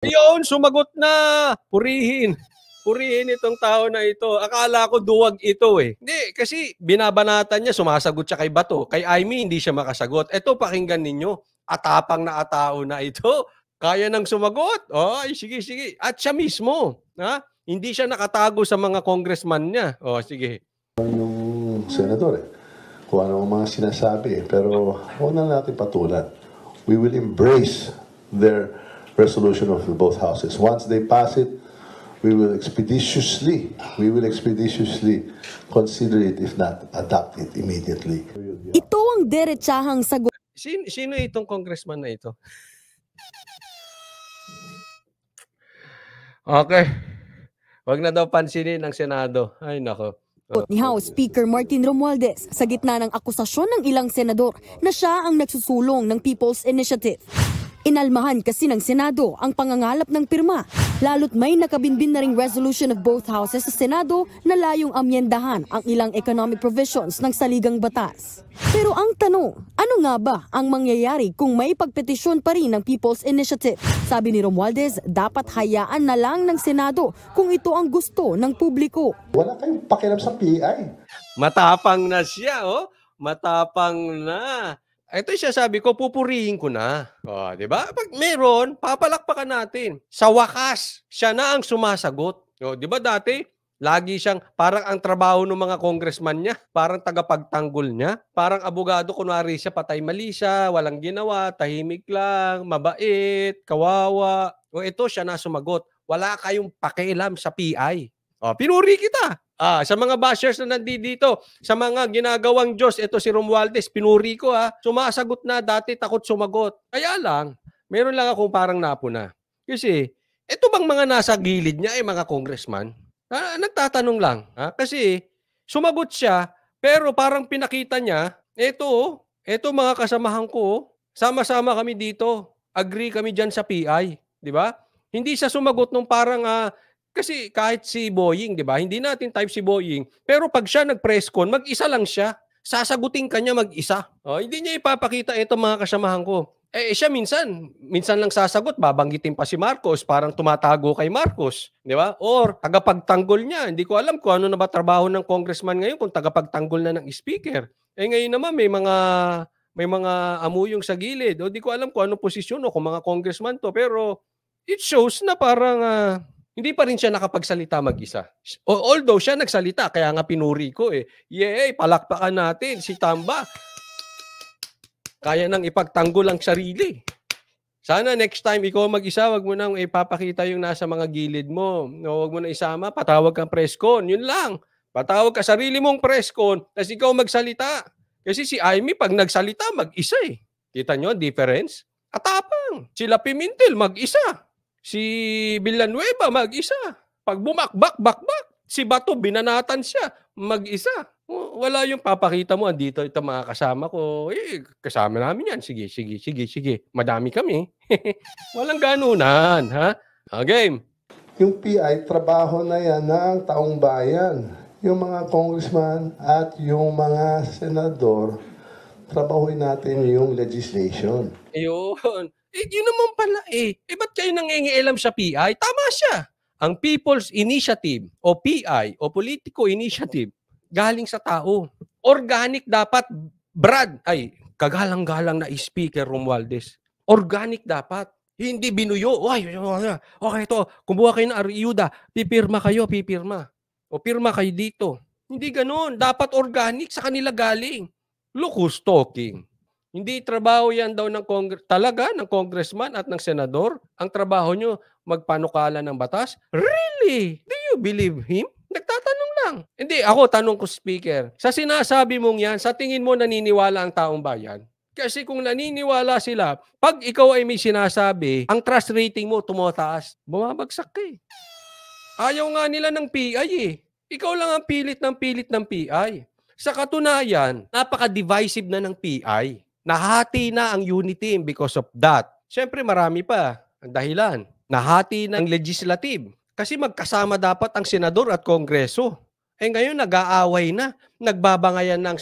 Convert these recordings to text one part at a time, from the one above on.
Yun, sumagot na. Purihin. Purihin itong tao na ito. Akala ko duwag ito eh. Hindi, kasi binabanatan niya, sumasagot siya kay Bato. Kay Aimee, hindi siya makasagot. Ito, pakinggan ninyo. Atapang na atao na ito. Kaya nang sumagot. Oh, ay, sige, sige. At siya mismo. Ha? Hindi siya nakatago sa mga congressman niya. Oh, sige. Yung senador kung ano ang mga sinasabi. Pero huwag na natin patulan. We will embrace their resolution of both houses. Once they pass it, we will expeditiously consider it, if not adopt it immediately. Ito ang derechahang sagot. Sino itong congressman na ito? Okay. Wag na daw pansinin ng Senado. Ay, nako. Ni House Speaker Martin Romualdez sa gitna ng akusasyon ng ilang senador na siya ang nagsusulong ng People's Initiative. Inalmahan kasi ng Senado ang pangangalap ng pirma, lalo't may nakabinbin na ring resolution of both houses sa Senado na layong amyendahan ang ilang economic provisions ng saligang batas. Pero ang tanong, ano nga ba ang mangyayari kung may pagpetisyon pa rin ng People's Initiative? Sabi ni Romualdez, dapat hayaan na lang ng Senado kung ito ang gusto ng publiko. Wala kayong pakialam sa PI. Matapang na siya, oh. Matapang na. Ito siya sabi ko, pupurihin ko na. Oh, 'di ba? Pag meron, papalakpakan natin. Sa wakas, siya na ang sumasagot. Oh, 'di ba dati, lagi siyang parang ang trabaho ng mga congressman niya, parang tagapagtanggol niya, parang abogado kunwari siya, patay mali siya, walang ginawa, tahimik lang, mabait, kawawa. O ito siya na sumagot. Wala kayong pakialam sa PI. Oh, pinuri kita. Sa mga bashers na nandito, sa mga ginagawang Diyos, ito si Romualdez, pinuri ko sumasagot na, dati takot sumagot. Kaya lang, meron lang akong parang napuna. Kasi, ito bang mga nasa gilid niya ay mga congressman? Nagtatanong lang. Kasi, sumagot siya, pero parang pinakita niya, eto mga kasamahan ko, sama-sama kami dito. Agree kami dyan sa PI. Di ba? Hindi siya sumagot nung parang kasi kahit si Boying, 'di ba? Hindi natin type si Boying, pero pag siya nag-press con, mag-isa lang siya. Sasagutin kanya mag-isa. Hindi niya ipapakita ito mga kasamahan ko. Siya minsan lang sasagot, babanggitin pa si Marcos, parang tumatago kay Marcos, 'di ba? Or tagapagtanggol niya. Hindi ko alam kung ano na ba trabaho ng congressman ngayon kung tagapagtanggol na ng speaker. Ngayon naman may mga amuyong sa gilid. Di ko alam kung ano posisyon o kung mga congressman to, pero it shows na parang hindi pa rin siya nakapagsalita mag-isa. Although siya nagsalita, kaya nga pinuri ko Yay, palakpakan natin si Tamba. Kaya nang ipagtanggol ang sarili. Sana next time ikaw mag-isa, wag mo nang ipapakita yung nasa mga gilid mo. Wag mo na isama, patawag kang press con. Yun lang. Patawag ka sarili mong press con, tapos ikaw magsalita. Kasi si Aimee, pag nagsalita, mag-isa Kita nyo, difference? Atapang. Sila Pimentel, mag-isa. Si Villanueva, mag-isa. Pag bakbak. Si Bato, binanatan siya, mag-isa. Wala yung papakita mo, andito ito mga kasama ko. Kasama namin yan. Sige. Madami kami. Walang ganunan, ha? Game. Yung PI, trabaho na yan ng taong bayan. Yung mga congressman at yung mga senador, trabahuin natin yung legislation. Ayun. Yun naman pala ba't kayo nangingialam sa PI? Tama siya. Ang People's Initiative o PI o Political Initiative galing sa tao. Organic dapat, Brad. Kagalang-galang na Speaker Romualdez. Organic dapat. Hindi binuyo. Okay ito. Kumuha kayo ng ayuda. Pipirma kayo, pipirma. O pirma kayo dito. Hindi ganun. Dapat organic sa kanila galing. Look who's talking. Hindi trabaho yan daw ng talaga ng congressman at ng senador. Ang trabaho nyo, magpanukala ng batas? Really? Do you believe him? Nagtatanong lang. Hindi, ako tanong ko, Speaker. Sa sinasabi mong yan, sa tingin mo naniniwala ang taong bayan? Kasi kung naniniwala sila, pag ikaw ay may sinasabi, ang trust rating mo tumataas. Bumabagsak ka Ayaw nga nila ng PI Ikaw lang ang pilit ng PI. Sa katunayan, napaka-divisive na ng PI. Nahati na ang unity team because of that. Siyempre marami pa ang dahilan. Nahati ng legislative. Kasi magkasama dapat ang senador at kongreso. Ngayon nag-aaway na. Nagbabangayan na ang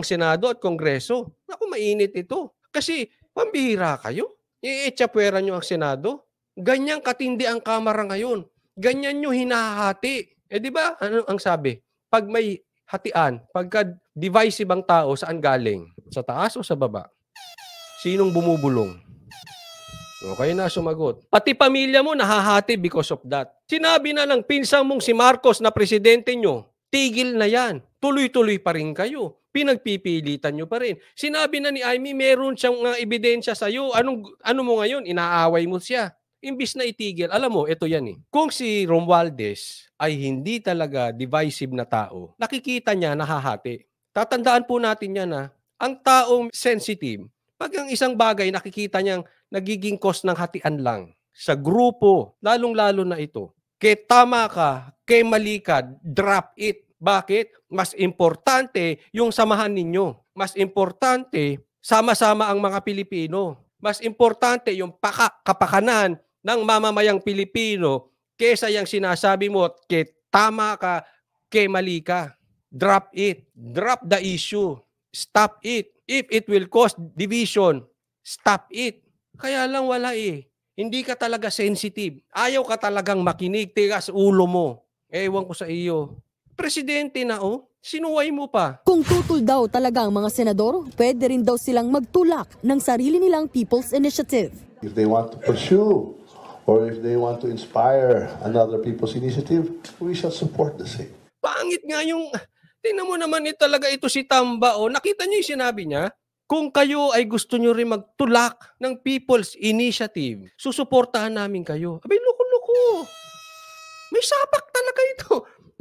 senado at kongreso. Naku, mainit ito. Kasi pambihira kayo. Iitsapwera nyo ang senado. Ganyan katindi ang Kamara ngayon. Ganyan nyo hinahati. Eh di ba, ano ang sabi? Pag may hatian, pagka divisive ang tao, saan galing? Sa taas o sa baba? Sinong bumubulong? Okay na, sumagot. Pati pamilya mo nahahati because of that. Sinabi na ng pinsang mong si Marcos na presidente nyo, tigil na yan. Tuloy-tuloy pa rin kayo. Pinagpipilitan nyo pa rin. Sinabi na ni Amy, meron siyang ebidensya sa'yo. Ano mo ngayon? Inaaway mo siya. Imbis na itigil. Alam mo, ito yan eh. Kung si Romualdez ay hindi talaga divisive na tao, nakikita niya nahahati. Tatandaan po natin yan ha. Ang taong sensitive, pag ang isang bagay nakikita niyang nagiging cause ng hatian lang sa grupo, lalong-lalo na ito. Kaya tama ka, kaya mali ka, drop it. Bakit? Mas importante yung samahan ninyo. Mas importante, sama-sama ang mga Pilipino. Mas importante yung kapakanan ng mamamayang Pilipino kesa yung sinasabi mo, kaya tama ka, kaya mali ka. Drop it. Drop the issue. Stop it. If it will cause division, stop it. Kaya lang wala eh. Hindi ka talaga sensitive. Ayaw ka talagang makinig. Tigas ulo mo. Ewan ko sa iyo. Presidente na sinuway mo pa. Kung tutol daw talaga ang mga senador, pwede rin daw silang magtulak ng sarili nilang People's Initiative. If they want to pursue or if they want to inspire another people's initiative, we shall support the same. Pangit nga yung, tingnan mo naman talaga ito si Tamba. Nakita niyo yung sinabi niya? Kung kayo ay gusto niyo rin magtulak ng People's Initiative, susuportahan namin kayo. Abay, loko-loko. May sapak talaga ito.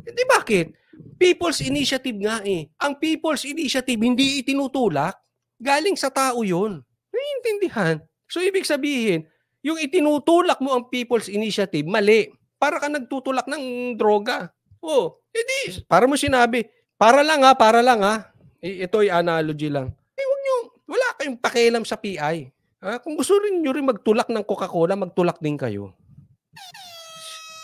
Di bakit? People's Initiative nga eh. Ang People's Initiative hindi itinutulak. Galing sa tao yun. Naiintindihan. So, ibig sabihin, yung itinutulak mo ang People's Initiative, mali. Para ka nagtutulak ng droga. Edi, para mo sinabi, para lang ha. Ito ay analogy lang. Huwag nyo, wala kayong pakialam sa PI. Kung gusto rin nyo rin magtulak ng Coca-Cola, magtulak din kayo.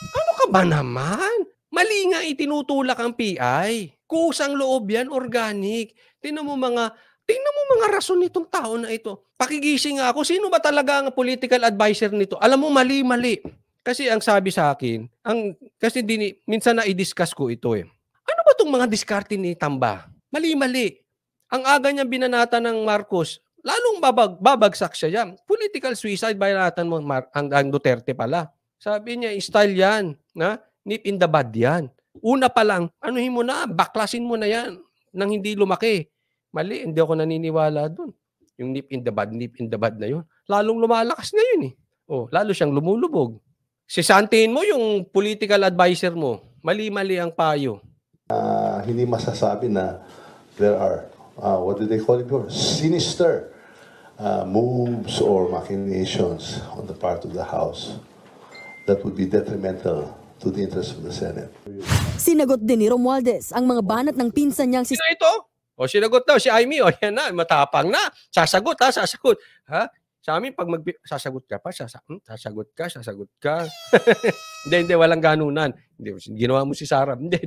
Ano ka ba naman? Mali nga itinutulak ang PI. Kusang loob yan, organic. Tingnan mo mga rason nitong tao na ito. Pakigising nga ako, sino ba talaga ang political advisor nito? Alam mo, mali. Kasi ang sabi sa akin, kasi minsan na i-discuss ko ito eh. Ano ba itong mga diskarte ni Tamba? Mali. Ang aga niya binanata ng Marcos, lalong babagsak siya yan. Political suicide, binanatan mo ang Duterte pala. Sabi niya, style yan. Nip in the bud yan. Una pa lang, anuhin mo na, baklasin mo na yan nang hindi lumaki. Mali, hindi ako naniniwala dun. Yung nip in the bud na yun. Lalong lumalakas na yun eh. Lalo siyang lumulubog. Sisantihin mo yung political advisor mo. Mali-mali ang payo. Hindi masasabi na there are, what do they call it before? Sinister moves or machinations on the part of the House that would be detrimental to the interests of the Senate. Sinagot din ni Romualdez ang mga banat ng pinsan niyang si Sino ito? Sinagot daw si Amy. Yan na, matapang na. Sasagot. Sa amin, pag sasagot ka pa, sasagot ka. Hindi, walang ganunan. Hindi, ginawa mo si Sarah. Hindi.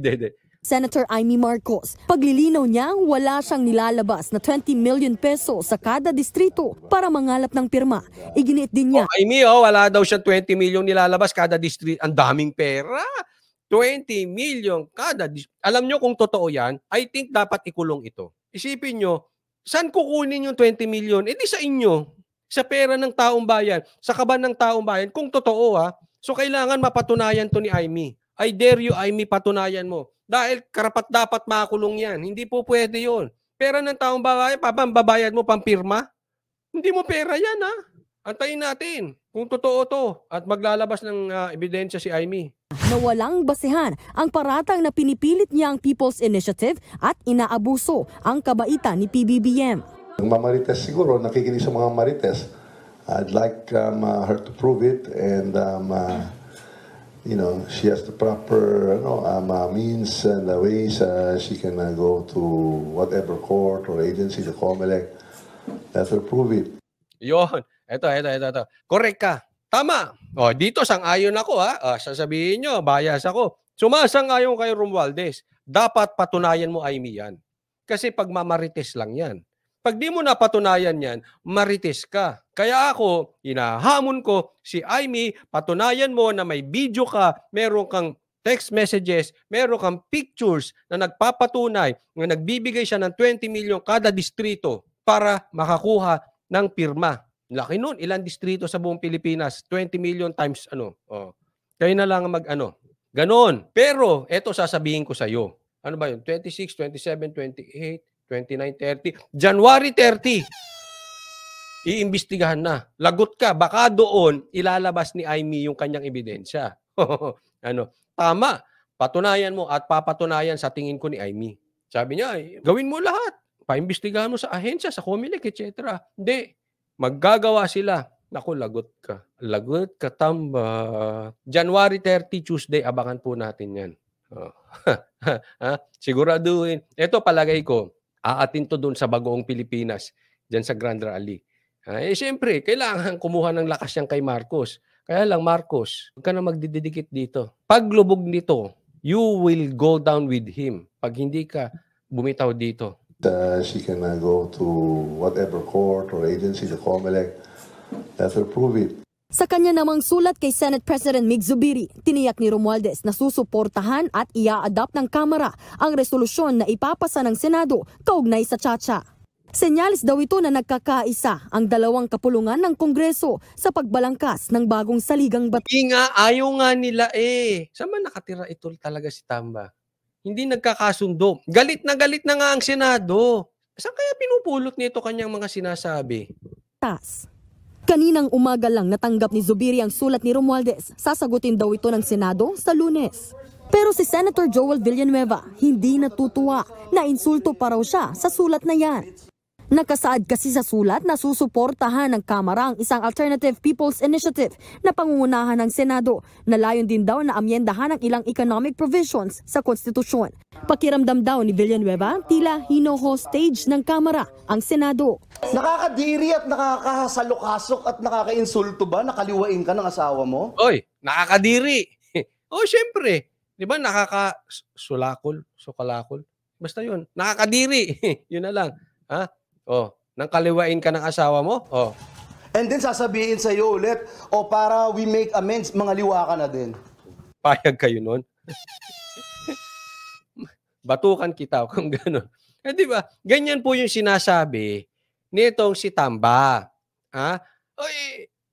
Senator Amy Marcos. Paglilinaw niya, wala siyang nilalabas na 20 million peso sa kada distrito para mangalap ng pirma. Iginiit din niya. Amy, wala daw siya 20 million nilalabas kada distrito. Ang daming pera. 20 million kada distrito. Alam nyo kung totoo yan, I think dapat ikulong ito. Isipin nyo, saan kukunin yung 20 million? Di sa inyo. Sa pera ng taong bayan, sa kaban ng taong bayan, kung totoo so kailangan mapatunayan to ni Amy. I dare you, Amy, patunayan mo. Dahil karapat dapat makulong yan. Hindi po pwede yun. Pera ng taong bayan, babayad mo pampirma? Hindi mo pera yan Antayin natin kung totoo to at maglalabas ng ebidensya si Amy. Na walang basehan ang paratang na pinipilit niya ang People's Initiative at inaabuso ang kabaitan ni PBBM. Ang mga Marites siguro, nakikinig sa mga Marites, I'd like her to prove it and she has the proper means and ways she can go to whatever court or agency, the COMELEC, let her prove it. Yun. Ito. Correct ka. Tama. Dito sang-ayon ako sasabihin nyo, bias ako. Sumasang-ayon kay Romualdez. Dapat patunayan mo, Amy, yan. Kasi pag mamarites lang yan. Pag di mo napatunayan yan, marites ka. Kaya ako, hinahamon ko si Aimee, patunayan mo na may video ka, meron kang text messages, meron kang pictures na nagpapatunay na nagbibigay siya ng 20 million kada distrito para makakuha ng pirma. Laki nun, ilang distrito sa buong Pilipinas? 20 million times ano? Oh. Kayo na lang mag-ano. Ganon. Pero, eto sasabihin ko sa iyo. Ano ba yun? 26, 27, 28, 29, 30. January 30. Iimbestigahan na. Lagot ka. Baka doon, ilalabas ni Aimee yung kanyang ebidensya. Ano? Tama. Patunayan mo at papatunayan sa tingin ko ni Aimee. Sabi niya, gawin mo lahat. Paimbestigahan mo sa ahensya, sa COMELEC, etc. Hindi. Maggagawa sila. Naku, lagot ka. Lagot ka, Tamba. January 30, Tuesday, abangan po natin yan. Siguraduhin. Ito palagay ko, aatin to doon sa Bagoong Pilipinas, dyan sa Grand Rally. Siyempre, kailangan kumuha ng lakas yan kay Marcos. Kaya lang, Marcos, huwag ka na magdidikit dito. Pag lubog nito, you will go down with him. Pag hindi ka bumitaw dito. She can go to whatever court or agency, the COMELEC, that will prove it. Sa kanya namang sulat kay Senate President Mig Zubiri, tiniyak ni Romualdez na susuportahan at ia-adapt ng Kamara ang resolusyon na ipapasa ng Senado kaugnay sa Chacha. Senyalis daw ito na nagkakaisa ang dalawang kapulungan ng Kongreso sa pagbalangkas ng bagong saligang batas. Nga, ayaw nga nila eh. Saan man nakatira ito talaga si Tamba? Hindi nagkakasundo. Galit na nga ang Senado. Saan kaya pinupulot nito kanyang mga sinasabi? Kaninang umaga lang natanggap ni Zubiri ang sulat ni Romualdez. Sasagutin daw ito ng Senado sa Lunes. Pero si Senator Joel Villanueva hindi natutuwa na insulto pa raw siya sa sulat na yan. Nakasaad kasi sa sulat na susuportahan ng Kamara ang isang Alternative People's Initiative na pangungunahan ng Senado na layon din daw na amyendahan ang ilang economic provisions sa konstitusyon. Pakiramdam daw ni Villanueva tila hino-hostage ng Kamara ang Senado. Nakakadiri at nakakasalukasok at nakakainsulto ba? Nakaliwain ka ng asawa mo? Oy, nakakadiri. Syempre. Di ba nakakasulakol, sukalakol? Basta yun. Nakakadiri. Yun na lang. Ha? Nang kaliwain ka ng asawa mo? And then sasabihin sa iyo ulit, para we make amends, mga liwa ka na din. Payag kayo nun? Batukan kita kung gano'n. Di ba? Ganyan po yung sinasabi nitong si Tamba.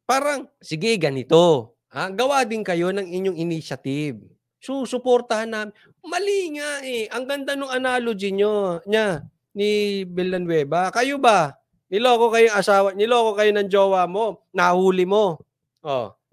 Parang, sige, ganito. Gawa din kayo ng inyong initiative. Susuportahan namin. Mali nga eh. Ang ganda ng analogy niya ni Villanueva. Kayo ba? Niloko kayo asawa, niloko kayo ng jowa mo, nahuli mo.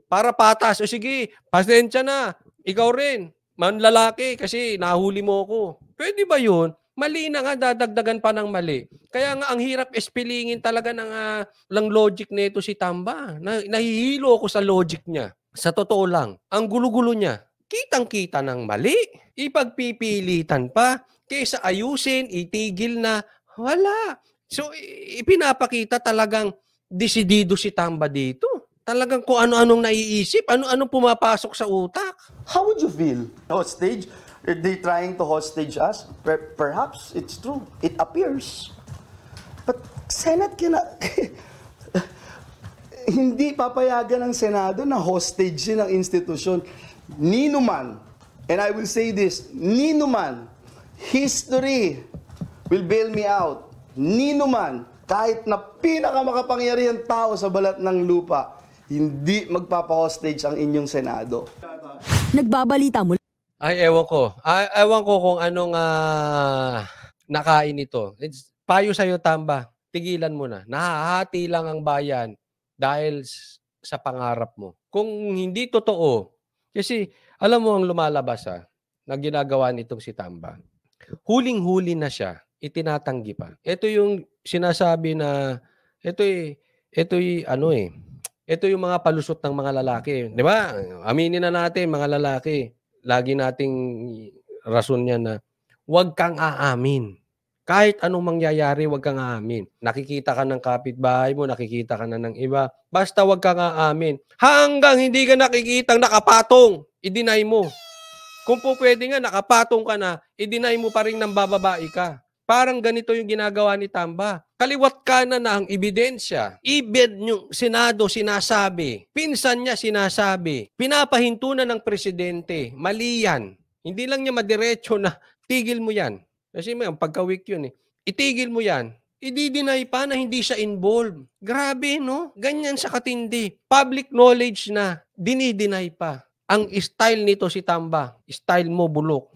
Para patas. Sige, pasensya na. Ikaw rin, manlalaki kasi nahuli mo ko. Pwede ba yun? Mali na nga, dadagdagan pa ng mali. Kaya nga, ang hirap espilingin talaga ng logic nito si Tamba. Nahihilo ako sa logic niya. Sa totoo lang, ang gulo-gulo niya, kitang-kita ng mali. Ipagpipilitan pa. Kaysa ayusin, itigil na, wala. So, ipinapakita talagang desidido si Tamba dito. Talagang kung ano-anong naiisip, ano-anong pumapasok sa utak. How would you feel? Hostage? Are they trying to hostage us? Perhaps it's true. It appears. But Senate cannot... Hindi papayagan ng Senado na hostage ng institusyon. Nino man, and I will say this, nino man, history will bail me out. Nino man, kahit na pinakamakapangyarihang tao sa balat ng lupa, hindi magpapahostage ang inyong Senado. Nagbabalita mula. Ewan ko. Ewan ko kung anong nakain ito. Payo sa'yo, Tamba. Tigilan mo na. Nahahati lang ang bayan dahil sa pangarap mo. Kung hindi totoo, kasi alam mo ang lumalabas na ginagawa nitong si Tamba. Huling-huli na siya, itinatanggi pa. Ito yung sinasabi na, ito yung mga palusot ng mga lalaki. Di ba? Aminin na natin, mga lalaki. Lagi nating rason niya na, huwag kang aamin. Kahit anong mangyayari, huwag kang aamin. Nakikita ka ng kapitbahay mo, nakikita ka na ng iba. Basta huwag kang aamin. Hanggang hindi ka nakikitang nakapatong, i-deny mo. Kung po pwede nga, nakapatong ka na, i-deny mo pa rin ng bababae ka. Parang ganito yung ginagawa ni Tamba. Kaliwat kanan na ang ebidensya. Even yung Senado sinasabi, pinsan niya sinasabi, pinapahinto na ng presidente. Mali yan. Hindi lang niya madiretso na tigil mo yan. Kasi may pagka-weak yun eh. Itigil mo yan. I-deny pa na hindi siya involved. Grabe, no? Ganyan sa katindi. Public knowledge na, dinideny pa. Ang style nito si Tamba, style mo bulok.